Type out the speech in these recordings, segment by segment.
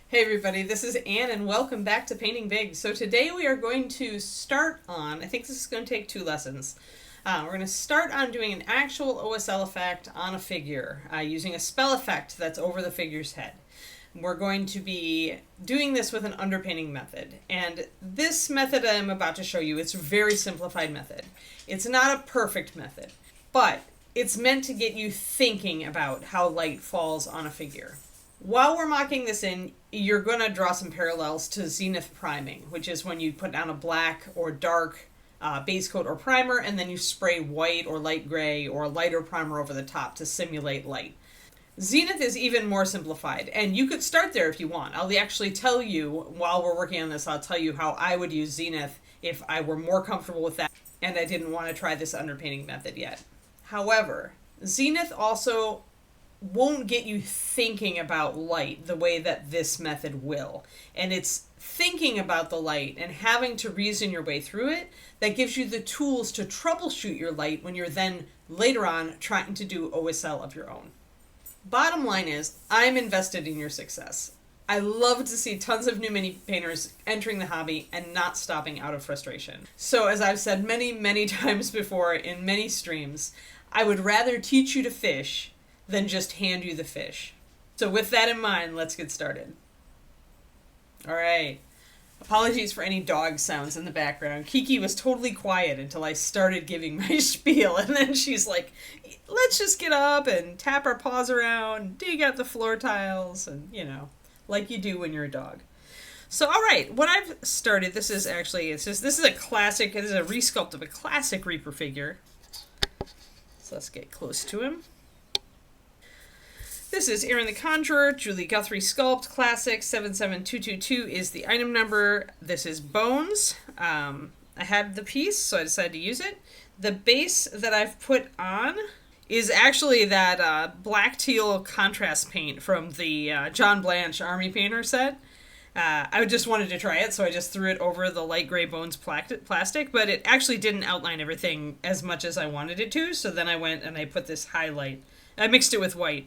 Hey everybody, this is Anne and welcome back to Painting Big. So today we are going to start on, I think this is going to take 2 lessons. We're going to start on doing an actual OSL effect on a figure using a spell effect that's over the figure's head. We're going to be doing this with an underpainting method. And this method I'm about to show you, it's a very simplified method. It's not a perfect method, but it's meant to get you thinking about how light falls on a figure. While we're mocking this in, you're going to draw some parallels to zenith priming, which is when you put down a black or dark base coat or primer, and then you spray white or light gray or a lighter primer over the top to simulate light. Zenith is even more simplified, and you could start there if you want. I'll actually tell you, while we're working on this, I'll tell you how I would use zenith if I were more comfortable with that and I didn't want to try this underpainting method yet. However, zenith also won't get you thinking about light the way that this method will. And it's thinking about the light and having to reason your way through it that gives you the tools to troubleshoot your light when you're then later on trying to do OSL of your own. Bottom line is, I'm invested in your success. I love to see tons of new mini painters entering the hobby and not stopping out of frustration. So as I've said many times before in many streams, I would rather teach you to fish than just hand you the fish. So with that in mind, let's get started. All right. Apologies for any dog sounds in the background. Kiki was totally quiet until I started giving my spiel, and then she's like, let's just get up and tap our paws around, dig out the floor tiles, and, like you do when you're a dog. So, all right, what I've started, this is a classic, this is a resculpt of a classic Reaper figure. So let's get close to him. This is Aaron the Conjurer, Julie Guthrie Sculpt, Classic, 77222 is the item number. This is Bones. I had the piece, so I decided to use it. The base that I've put on is actually that black teal contrast paint from the John Blanche Army Painter set. I just wanted to try it, so I just threw it over the light gray Bones plastic, but it actually didn't outline everything as much as I wanted it to, so then I went and I put this highlight. I mixed it with white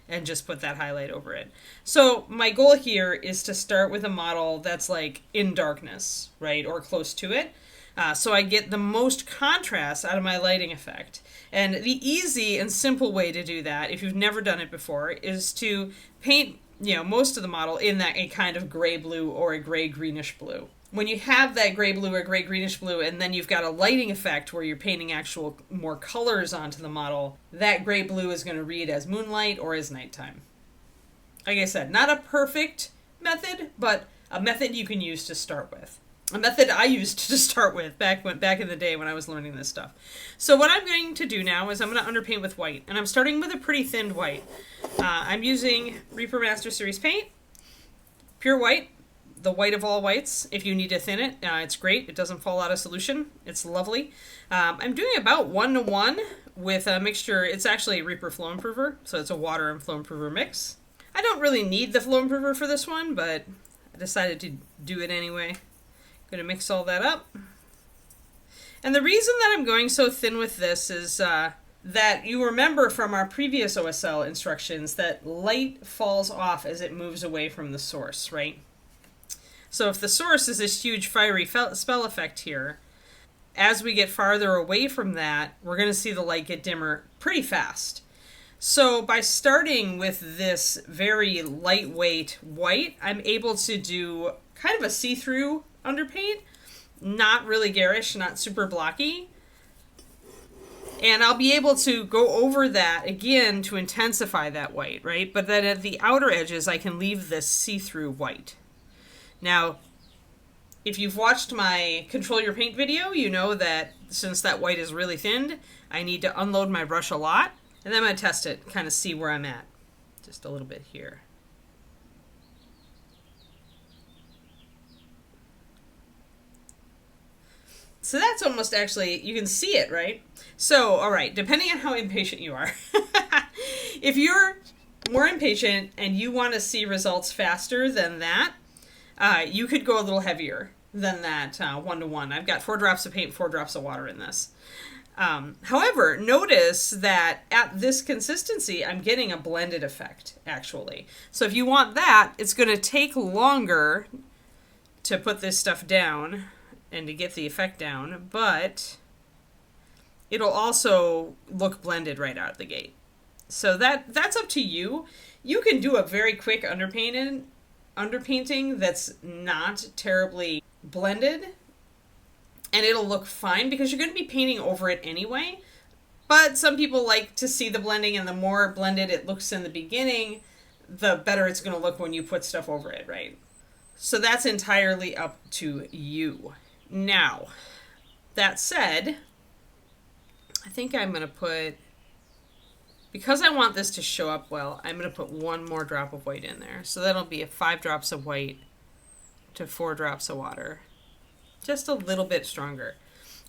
and just put that highlight over it. So my goal here is to start with a model that's like in darkness, right, or close to it. So I get the most contrast out of my lighting effect. And the easy and simple way to do that, if you've never done it before, is to paint, most of the model in a kind of gray blue or a gray greenish blue. When you have that gray blue or gray greenish blue, and then you've got a lighting effect where you're painting actual more colors onto the model, that gray blue is going to read as moonlight or as nighttime. Like I said, not a perfect method, but a method you can use to start with. A method I used to start with back in the day when I was learning this stuff. So what I'm going to do now is I'm going to underpaint with white, and I'm starting with a pretty thinned white. I'm using Reaper Master Series paint, pure white. The white of all whites. If you need to thin it, it's great. It doesn't fall out of solution. It's lovely. I'm doing about 1:1 with a mixture. It's actually a Reaper Flow Improver, so it's a water and flow improver mix. I don't really need the flow improver for this one, but I decided to do it anyway. I'm going to mix all that up. And the reason that I'm going so thin with this is that you remember from our previous OSL instructions that light falls off as it moves away from the source, right? So if the source is this huge fiery spell effect here, as we get farther away from that, we're going to see the light get dimmer pretty fast. So by starting with this very lightweight white, I'm able to do kind of a see-through underpaint, not really garish, not super blocky. And I'll be able to go over that again to intensify that white, right? But then at the outer edges, I can leave this see-through white. Now, if you've watched my Control Your Paint video, you know that since that white is really thinned, I need to unload my brush a lot, and then I'm going to test it, kind of see where I'm at. Just a little bit here. So that's almost actually, you can see it, right? So, all right, depending on how impatient you are. If you're more impatient and you want to see results faster than that, you could go a little heavier than that 1:1. I've got 4 drops of paint, 4 drops of water in this. However, notice that at this consistency, I'm getting a blended effect, actually. So if you want that, it's going to take longer to put this stuff down and to get the effect down, but it'll also look blended right out of the gate. So that's up to you. You can do a very quick underpainting that's not terribly blended, and it'll look fine because you're going to be painting over it anyway. But some people like to see the blending, and the more blended it looks in the beginning, the better it's going to look when you put stuff over it, right? So that's entirely up to you. Now, that said, I think I'm going to put, because I want this to show up well, I'm going to put one more drop of white in there. So that'll be 5 drops of white to 4 drops of water. Just a little bit stronger.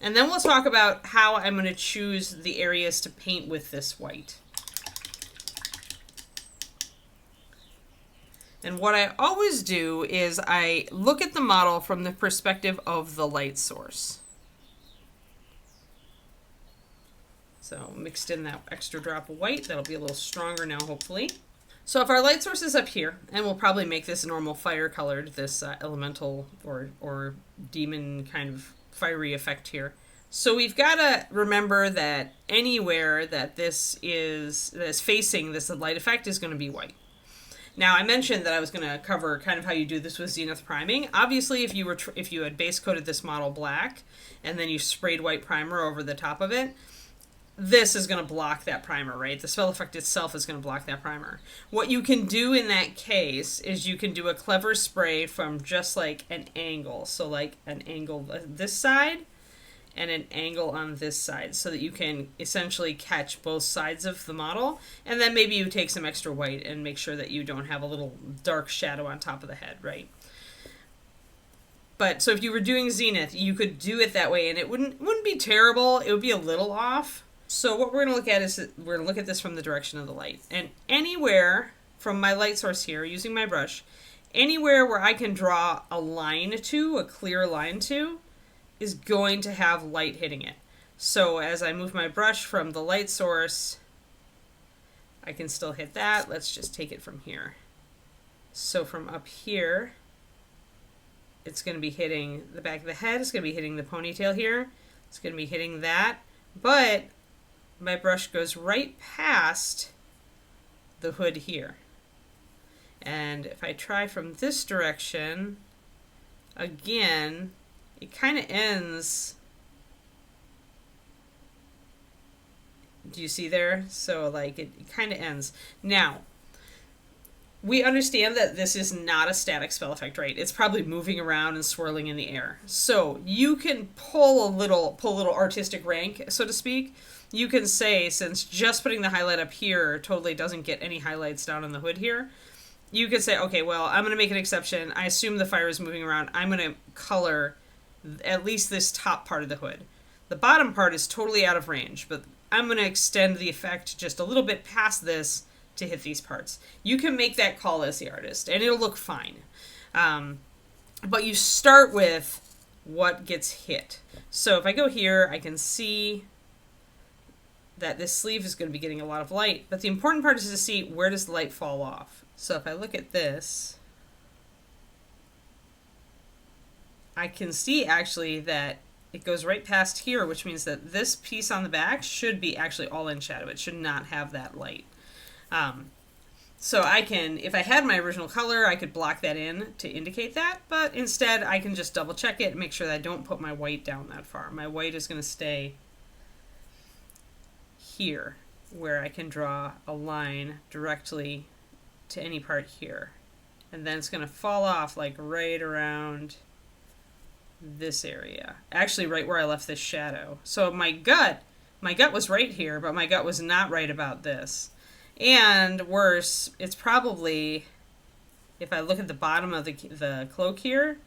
And then we'll talk about how I'm going to choose the areas to paint with this white. And what I always do is I look at the model from the perspective of the light source. So mixed in that extra drop of white. That'll be a little stronger now, hopefully. So if our light source is up here, and we'll probably make this normal fire colored, this elemental or demon kind of fiery effect here. So we've got to remember that anywhere that this is facing this light effect is going to be white. Now, I mentioned that I was going to cover kind of how you do this with zenith priming. Obviously, if you had base coated this model black and then you sprayed white primer over the top of it, this is going to block that primer, right? The spell effect itself is going to block that primer. What you can do in that case is you can do a clever spray from just like an angle. So like an angle this side and an angle on this side, so that you can essentially catch both sides of the model. And then maybe you take some extra white and make sure that you don't have a little dark shadow on top of the head, right? But so if you were doing zenith, you could do it that way and it wouldn't be terrible. It would be a little off. So what we're going to look at is we're going to look at this from the direction of the light. And anywhere from my light source here, using my brush, anywhere where I can draw a line to, a clear line to, is going to have light hitting it. So as I move my brush from the light source, I can still hit that. Let's just take it from here. So from up here, it's going to be hitting the back of the head. It's going to be hitting the ponytail here. It's going to be hitting that. But my brush goes right past the hood here. And if I try from this direction, again, it kind of ends. Do you see there? So like it kind of ends. Now, we understand that this is not a static spell effect, right? It's probably moving around and swirling in the air. So you can pull a little artistic rank, so to speak. You can say, since just putting the highlight up here totally doesn't get any highlights down on the hood here, you could say, okay, well, I'm going to make an exception. I assume the fire is moving around. I'm going to color at least this top part of the hood. The bottom part is totally out of range, but I'm going to extend the effect just a little bit past this to hit these parts. You can make that call as the artist, and it'll look fine. But you start with what gets hit. So if I go here, I can see that this sleeve is going to be getting a lot of light, but the important part is to see where does the light fall off. So if I look at this, I can see actually that it goes right past here, which means that this piece on the back should be actually all in shadow. It should not have that light. So I can, if I had my original color, I could block that in to indicate that, but instead I can just double check it and make sure that I don't put my white down that far. My white is going to stay here, where I can draw a line directly to any part here. And then it's going to fall off like right around this area. Actually, right where I left this shadow. So my gut was right here, but my gut was not right about this. And worse, it's probably, if I look at the bottom of the cloak here,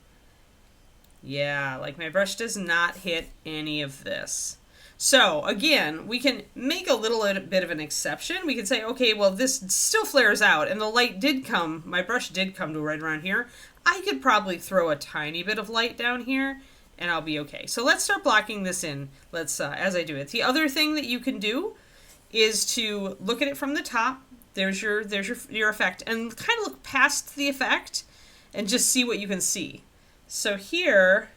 yeah, like my brush does not hit any of this. So again, we can make a little bit of an exception. We can say, okay, well, this still flares out, and the light did come, my brush did come to right around here. I could probably throw a tiny bit of light down here and I'll be okay. So let's start blocking this in. Let's as I do it. The other thing that you can do is to look at it from the top. There's your effect, and kind of look past the effect and just see what you can see. So here,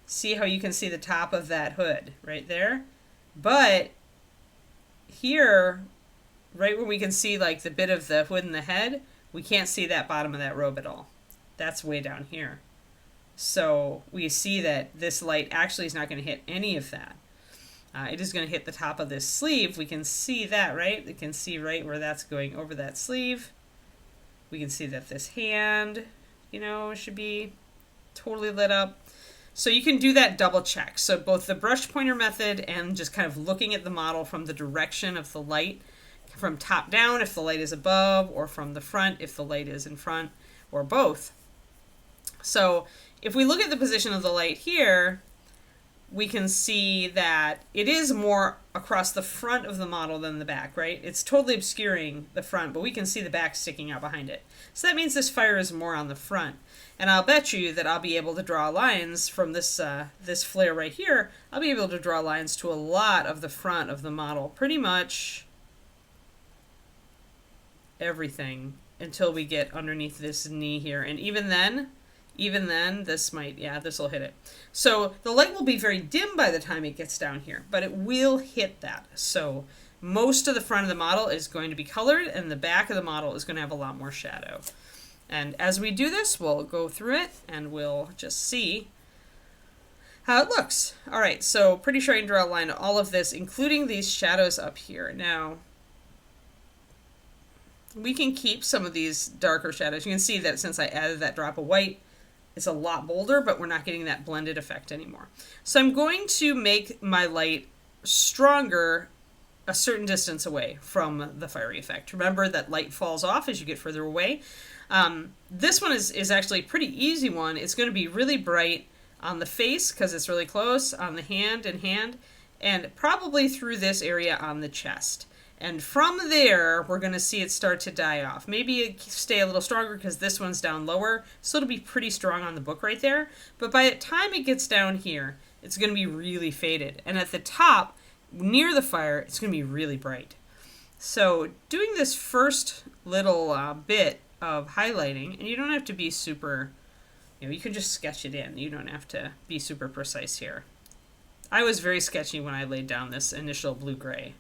see how you can see the top of that hood right there? But here, right where we can see like the bit of the hood and the head, we can't see that bottom of that robe at all. That's way down here. So we see that this light actually is not going to hit any of that. It is going to hit the top of this sleeve. We can see that, right? We can see right where that's going over that sleeve. We can see that this hand, you know, should be totally lit up. So you can do that double check. So both the brush pointer method and just kind of looking at the model from the direction of the light, from top down if the light is above, or from the front if the light is in front, or both. So if we look at the position of the light here, we can see that it is more across the front of the model than the back, right? It's totally obscuring the front, but we can see the back sticking out behind it. So that means this fire is more on the front. And I'll bet you that I'll be able to draw lines from this this flare right here. I'll be able to draw lines to a lot of the front of the model, pretty much everything, until we get underneath this knee here. And even then, this might, yeah, this will hit it. So the light will be very dim by the time it gets down here, but it will hit that. So most of the front of the model is going to be colored, and the back of the model is going to have a lot more shadow. And as we do this, we'll go through it, and we'll just see how it looks. All right, so pretty sure I can draw a line to all of this, including these shadows up here. Now, we can keep some of these darker shadows. You can see that since I added that drop of white, it's a lot bolder, but we're not getting that blended effect anymore. So I'm going to make my light stronger a certain distance away from the fiery effect. Remember that light falls off as you get further away. This one is actually a pretty easy one. It's going to be really bright on the face because it's really close, on the hand, and probably through this area on the chest. And from there, we're going to see it start to die off. Maybe it stay a little stronger because this one's down lower, so it'll be pretty strong on the book right there. But by the time it gets down here, it's going to be really faded. And at the top, near the fire, it's going to be really bright. So doing this first little bit of highlighting, and you don't have to be super, you can just sketch it in. You don't have to be super precise here. I was very sketchy when I laid down this initial blue-gray.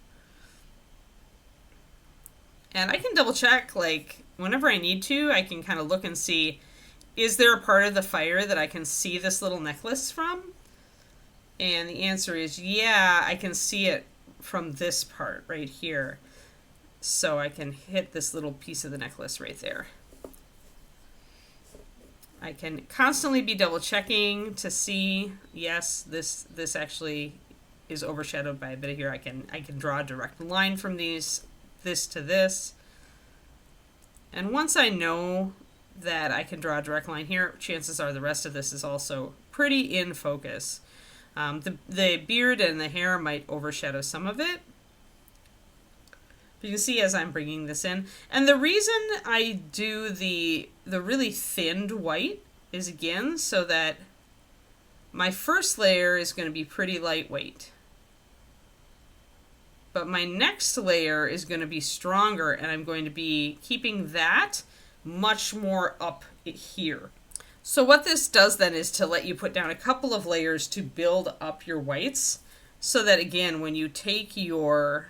And I can double check, like, whenever I need to, I can kind of look and see, is there a part of the fire that I can see this little necklace from? And the answer is, yeah, I can see it from this part right here. So I can hit this little piece of the necklace right there. I can constantly be double checking to see, yes, this actually is overshadowed by a bit of here. I can draw a direct line from this to this. And once I know that I can draw a direct line here, chances are the rest of this is also pretty in focus. The beard and the hair might overshadow some of it. But you can see as I'm bringing this in. And the reason I do the really thinned white is, again, so that my first layer is going to be pretty lightweight. But my next layer is going to be stronger, and I'm going to be keeping that much more up here. So what this does then is to let you put down a couple of layers to build up your whites, so that, again, when you take your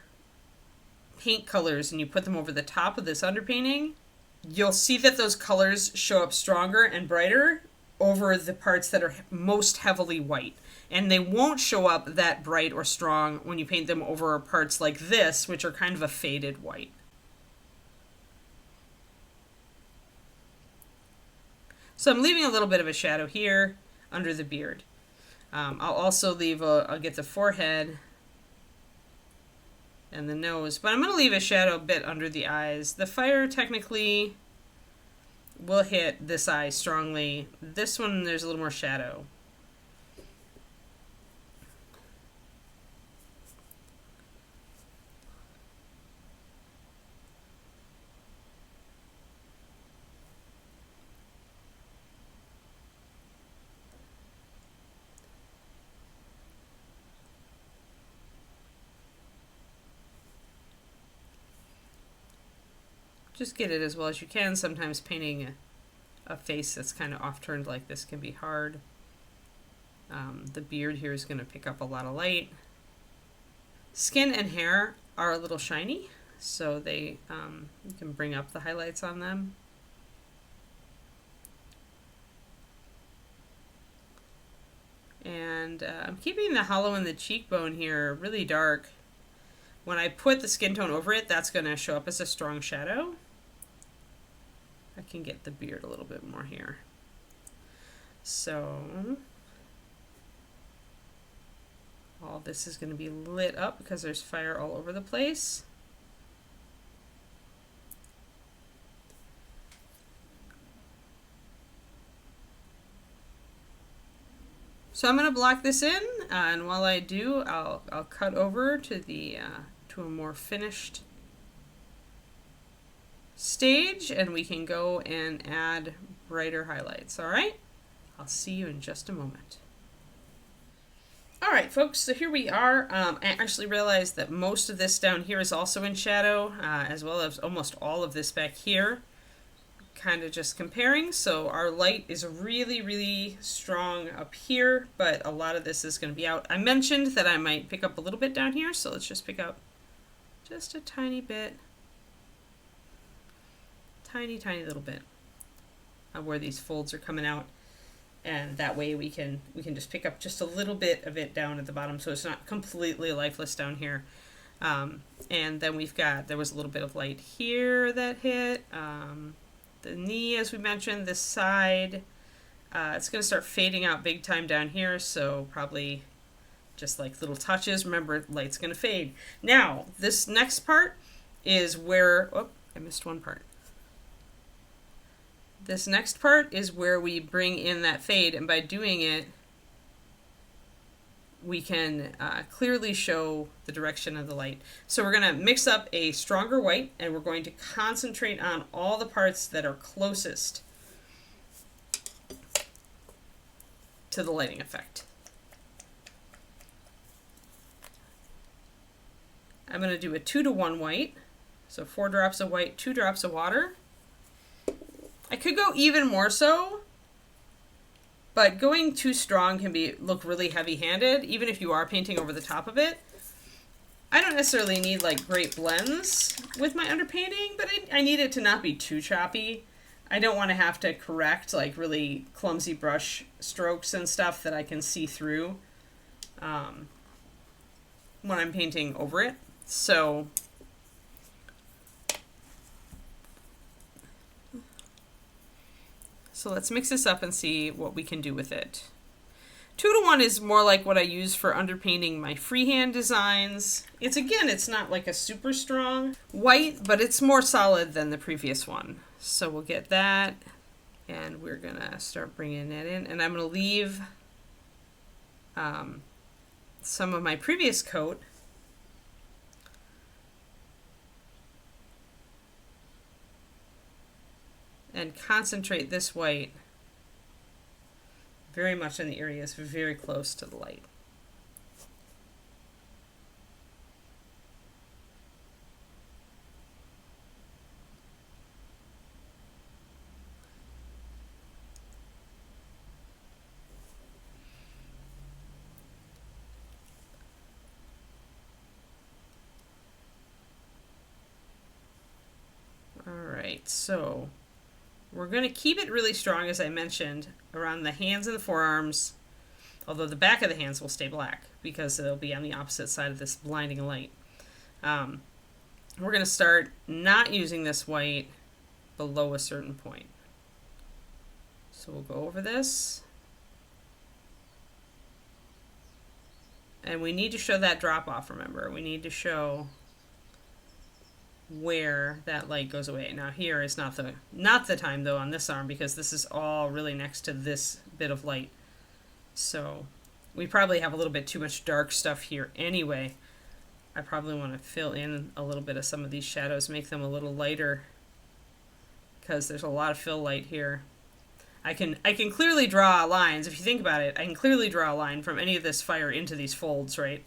paint colors and you put them over the top of this underpainting, you'll see that those colors show up stronger and brighter over the parts that are most heavily white. And they won't show up that bright or strong when you paint them over parts like this, which are kind of a faded white. So I'm leaving a little bit of a shadow here under the beard. I'll also leave I'll get the forehead and the nose, but I'm going to leave a shadow a bit under the eyes. The fire technically will hit this eye strongly. This one, there's a little more shadow. just get it as well as you can. Sometimes painting a face that's kind of off-turned like this can be hard. The beard here is going to pick up a lot of light. Skin and hair are a little shiny, so they you can bring up the highlights on them. And I'm keeping the hollow in the cheekbone here really dark. When I put the skin tone over it, that's going to show up as a strong shadow. I can get the beard a little bit more here. So all this is going to be lit up because there's fire all over the place. So I'm going to block this in, and while I do, I'll cut over to the to a more finished stage, and we can go and add brighter highlights. All right, I'll see you in just a moment. All right, folks, so here we are. I actually realized that most of this down here is also in shadow, as well as almost all of this back here. Kind of just comparing. So our light is really, really strong up here, but a lot of this is going to be out. I mentioned that I might pick up a little bit down here, so let's just pick up just a tiny bit. Tiny little bit of where these folds are coming out. And that way we can just pick up just a little bit of it down at the bottom, so it's not completely lifeless down here. And then there was a little bit of light here that hit. The knee, as we mentioned, this side, it's going to start fading out big time down here, so probably just like little touches. Remember, light's going to fade. Now, this next part is where, oh, I missed one part. This next part is where we bring in that fade, and by doing it, we can clearly show the direction of the light. So we're going to mix up a stronger white, and we're going to concentrate on all the parts that are closest to the lighting effect. I'm going to do a 2-to-1 white, so 4 drops of white, 2 drops of water. I could go even more so, but going too strong can look really heavy-handed, even if you are painting over the top of it. I don't necessarily need like great blends with my underpainting, but I need it to not be too choppy. I don't want to have to correct like really clumsy brush strokes and stuff that I can see through when I'm painting over it. So let's mix this up and see what we can do with it. 2-to-1 is more like what I use for underpainting my freehand designs. It's not like a super strong white, but it's more solid than the previous one. So we'll get that, and we're gonna start bringing that in. And I'm gonna leave some of my previous coat and concentrate this white very much in the areas very close to the light. All right, so we're going to keep it really strong, as I mentioned, around the hands and the forearms, although the back of the hands will stay black because it'll be on the opposite side of this blinding light. We're going to start not using this white below a certain point. So we'll go over this. And we need to show that drop off, remember. We need to show where that light goes away. Now here is not the time though on this arm, because this is all really next to this bit of light. So we probably have a little bit too much dark stuff here anyway. I probably want to fill in a little bit of some of these shadows, make them a little lighter, because there's a lot of fill light here. I can clearly draw lines. If you think about it, I can clearly draw a line from any of this fire into these folds, right?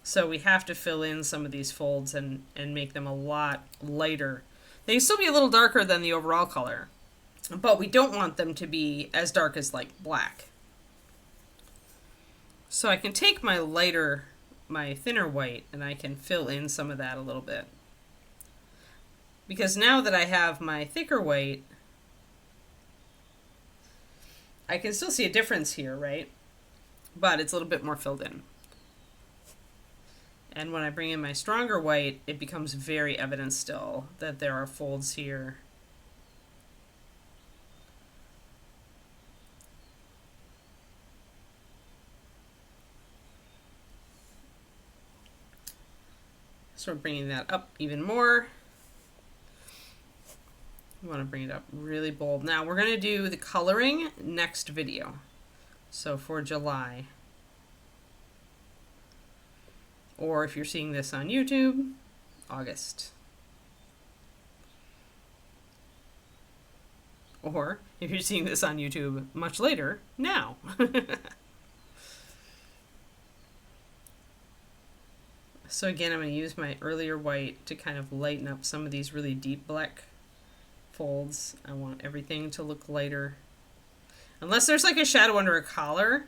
So we have to fill in some of these folds and make them a lot lighter. They can still be a little darker than the overall color, but we don't want them to be as dark as like black. So I can take my thinner white, and I can fill in some of that a little bit. Because now that I have my thicker white, I can still see a difference here, right? But it's a little bit more filled in. And when I bring in my stronger white, it becomes very evident still that there are folds here. So we're bringing that up even more. We want to bring it up really bold. Now we're going to do the coloring next video. So for July. Or if you're seeing this on YouTube, August. Or if you're seeing this on YouTube much later, now. So again, I'm going to use my earlier white to kind of lighten up some of these really deep black folds. I want everything to look lighter. Unless there's like a shadow under a collar,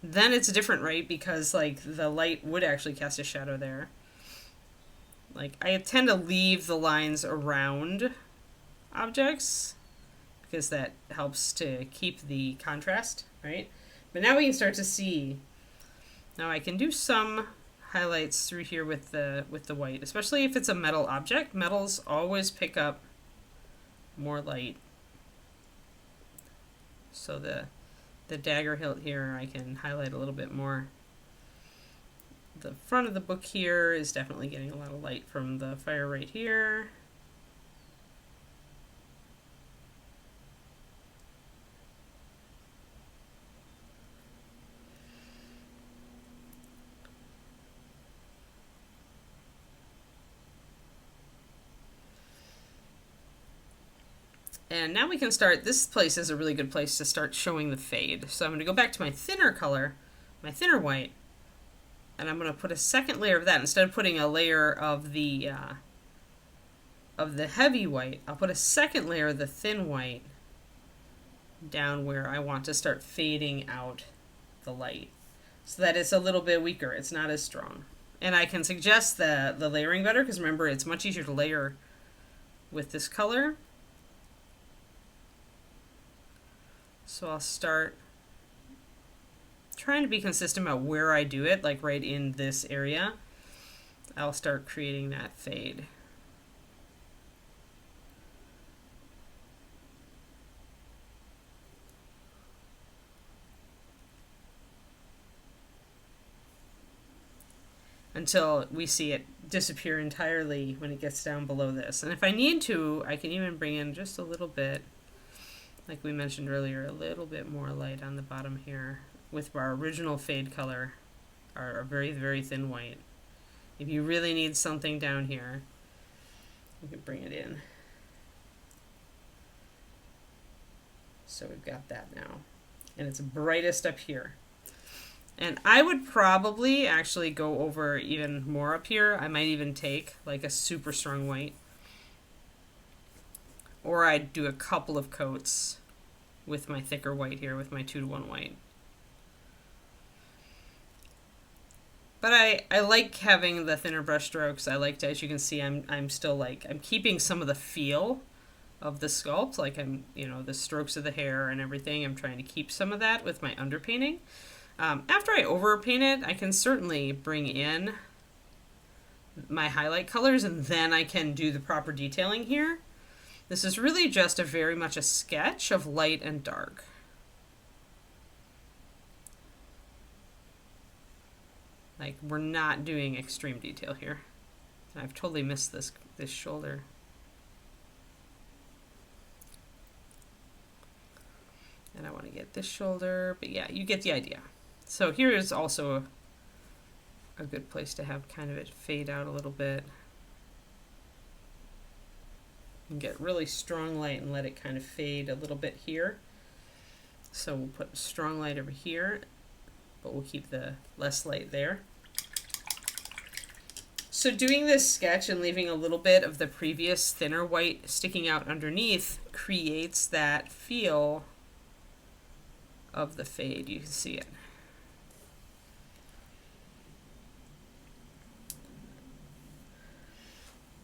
then it's different, right? Because like the light would actually cast a shadow there. Like I tend to leave the lines around objects because that helps to keep the contrast, right? But now we can start to see. Now I can do some highlights through here with the white, especially if it's a metal object. Metals always pick up more light. So the dagger hilt here I can highlight a little bit more. The front of the book here is definitely getting a lot of light from the fire right here. And now we can start, this place is a really good place to start showing the fade. So I'm going to go back to my thinner color, my thinner white, and I'm going to put a second layer of that. Instead of putting a layer of the heavy white, I'll put a second layer of the thin white down where I want to start fading out the light, so that it's a little bit weaker, it's not as strong. And I can suggest the layering better, because remember, it's much easier to layer with this color. So I'll start trying to be consistent about where I do it, like right in this area. I'll start creating that fade. Until we see it disappear entirely when it gets down below this. And if I need to, I can even bring in just a little bit, like we mentioned earlier, a little bit more light on the bottom here with our original fade color, our very, very thin white. If you really need something down here, you can bring it in. So we've got that now. And it's brightest up here. And I would probably actually go over even more up here. I might even take like a super strong white. Or I'd do a couple of coats with my thicker white here, with my 2-to-1 white. But I like having the thinner brush strokes. I like to, as you can see, I'm still like, I'm keeping some of the feel of the sculpt, like I'm, you know, the strokes of the hair and everything. I'm trying to keep some of that with my underpainting. After I overpaint it, I can certainly bring in my highlight colors, and then I can do the proper detailing here. This is really just very much a sketch of light and dark. Like, we're not doing extreme detail here. I've totally missed this shoulder. And I want to get this shoulder, but yeah, you get the idea. So here is also a good place to have kind of it fade out a little bit. And get really strong light and let it kind of fade a little bit here. So we'll put strong light over here, but we'll keep the less light there. So doing this sketch and leaving a little bit of the previous thinner white sticking out underneath creates that feel of the fade. You can see it.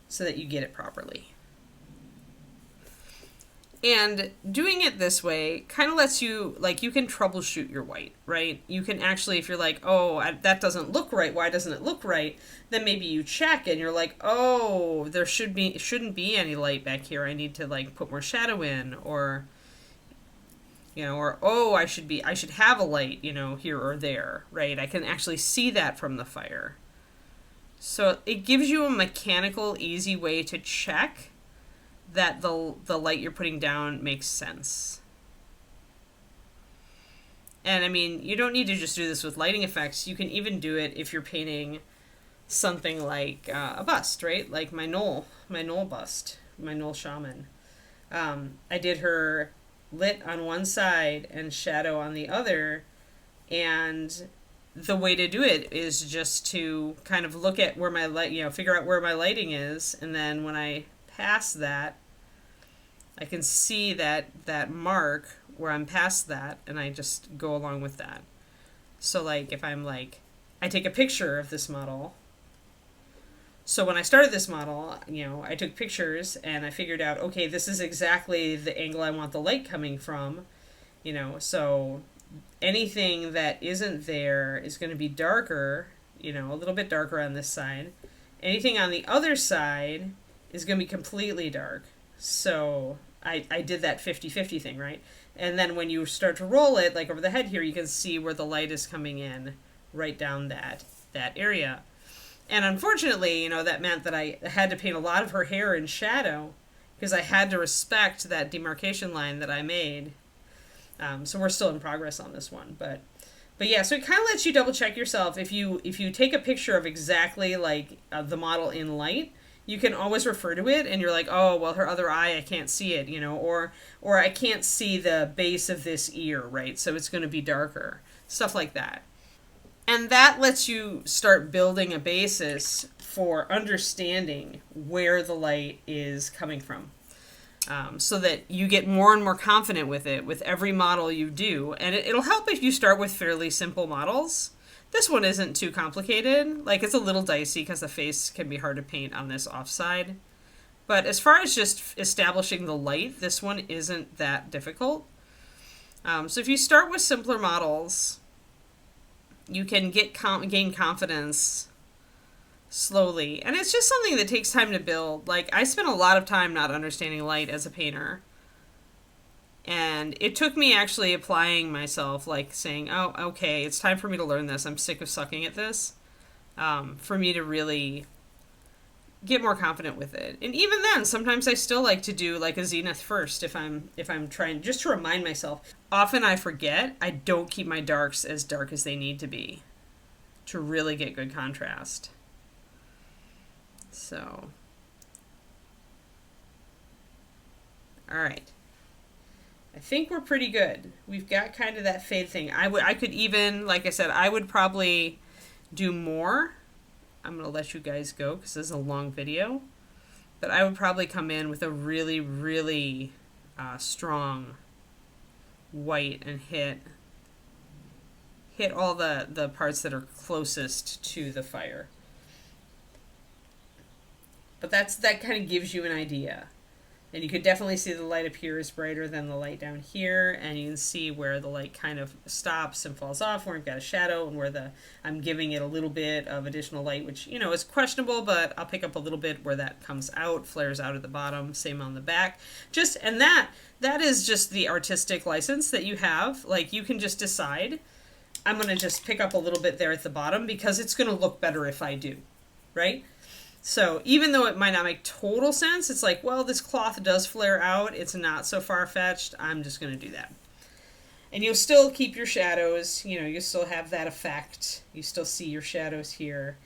So that you get it properly. And doing it this way kind of lets you, like, you can troubleshoot your white, right? You can actually, if you're like, oh, that doesn't look right, why doesn't it look right? Then maybe you check and you're like, oh, there shouldn't be any light back here. I need to, like, put more shadow in, or, you know, or, oh, I should have a light, you know, here or there, right? I can actually see that from the fire. So it gives you a mechanical, easy way to check that the light you're putting down makes sense. And I mean, you don't need to just do this with lighting effects. You can even do it if you're painting something like a bust, right? Like my Knoll bust, my Knoll shaman. I did her lit on one side and shadow on the other, and the way to do it is just to kind of look at where my light, you know, figure out where my lighting is, and then when I past that, I can see that mark where I'm past that, and I just go along with that. So like if I'm like, I take a picture of this model. So when I started this model, you know, I took pictures and I figured out, okay, this is exactly the angle I want the light coming from, you know, so anything that isn't there is going to be darker, you know, a little bit darker on this side. Anything on the other side is going to be completely dark. So I did that 50-50 thing, right? And then when you start to roll it, like over the head here, you can see where the light is coming in right down that area. And unfortunately, you know, that meant that I had to paint a lot of her hair in shadow because I had to respect that demarcation line that I made. So we're still in progress on this one, but yeah, so it kind of lets you double check yourself. If you take a picture of exactly like the model in light, you can always refer to it, and you're like, oh, well, her other eye, I can't see it, you know, or I can't see the base of this ear, right? So it's going to be darker, stuff like that. And that lets you start building a basis for understanding where the light is coming from. So that you get more and more confident with it with every model you do. And it'll help if you start with fairly simple models. This one isn't too complicated. Like, it's a little dicey because the face can be hard to paint on this offside. But as far as just establishing the light, this one isn't that difficult. So if you start with simpler models, you can gain confidence slowly. And it's just something that takes time to build. Like, I spent a lot of time not understanding light as a painter. And it took me actually applying myself, like saying, oh, okay, it's time for me to learn this. I'm sick of sucking at this. For me to really get more confident with it. And even then, sometimes I still like to do like a zenith first if I'm trying, just to remind myself. Often I forget. I don't keep my darks as dark as they need to be to really get good contrast. So, all right. I think we're pretty good. We've got kind of that fade thing. I could even, like I said, I would probably do more. I'm going to let you guys go because this is a long video. But I would probably come in with a really, really strong white and hit all the parts that are closest to the fire. But that kind of gives you an idea. And you could definitely see the light up here is brighter than the light down here, and you can see where the light kind of stops and falls off, where we've got a shadow, and where I'm giving it a little bit of additional light, which, you know, is questionable, but I'll pick up a little bit where that comes out, flares out at the bottom, same on the back. And that is just the artistic license that you have. Like, you can just decide, I'm going to just pick up a little bit there at the bottom because it's going to look better if I do, right? So even though it might not make total sense, it's like, well, this cloth does flare out. It's not so far-fetched. I'm just going to do that. And you'll still keep your shadows. You know, you still have that effect. You still see your shadows here.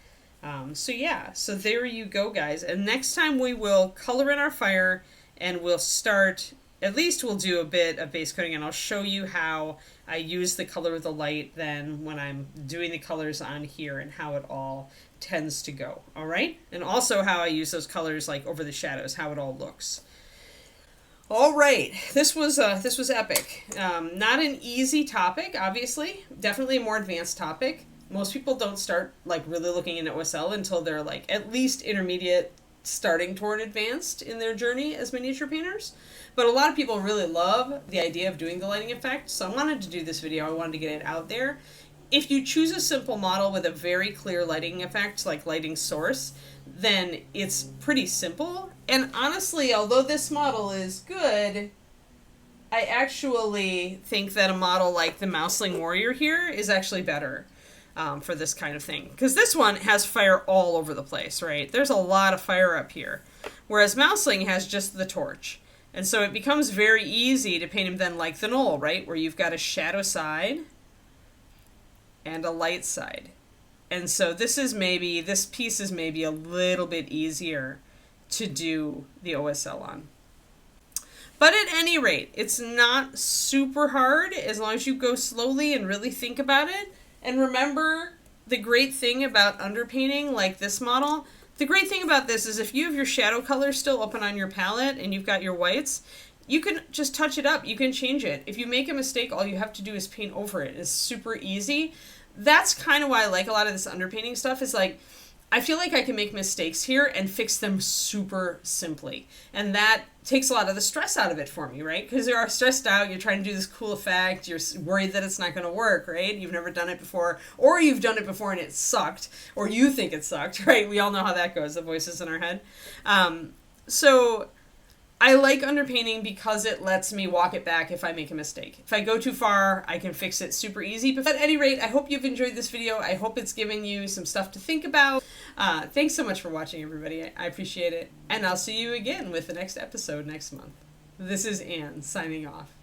So yeah, so there you go, guys. And next time we will color in our fire and we'll start at least we'll do a bit of base coating, and I'll show you how I use the color of the light then when I'm doing the colors on here and how it all tends to go. All right, and also how I use those colors like over the shadows, how it all looks. All right, this was epic. Not an easy topic, obviously. Definitely a more advanced topic. Most people don't start like really looking into OSL until they're like at least intermediate, starting toward advanced in their journey as miniature painters. But a lot of people really love the idea of doing the lighting effect, so I wanted to do this video. I wanted to get it out there. If you choose a simple model with a very clear lighting effect, like lighting source, then it's pretty simple. And honestly, although this model is good, I actually think that a model like the Mouseling Warrior here is actually better for this kind of thing. Because this one has fire all over the place, right? There's a lot of fire up here. Whereas Mouseling has just the torch. And so it becomes very easy to paint him then like the Knoll, right? Where you've got a shadow side and a light side. And so this piece is maybe a little bit easier to do the OSL on. But at any rate, it's not super hard as long as you go slowly and really think about it. And remember, the great thing about underpainting like this model, the great thing about this is if you have your shadow color still open on your palette and you've got your whites, you can just touch it up. You can change it. If you make a mistake, all you have to do is paint over it. It's super easy. That's kind of why I like a lot of this underpainting stuff, is like, I feel like I can make mistakes here and fix them super simply. And that takes a lot of the stress out of it for me, right? Because you're stressed out, you're trying to do this cool effect, you're worried that it's not going to work, right? You've never done it before, or you've done it before and it sucked, or you think it sucked, right? We all know how that goes, the voices in our head. So I like underpainting because it lets me walk it back if I make a mistake. If I go too far, I can fix it super easy. But at any rate, I hope you've enjoyed this video. I hope it's given you some stuff to think about. Thanks so much for watching, everybody. I appreciate it. And I'll see you again with the next episode next month. This is Anne, signing off.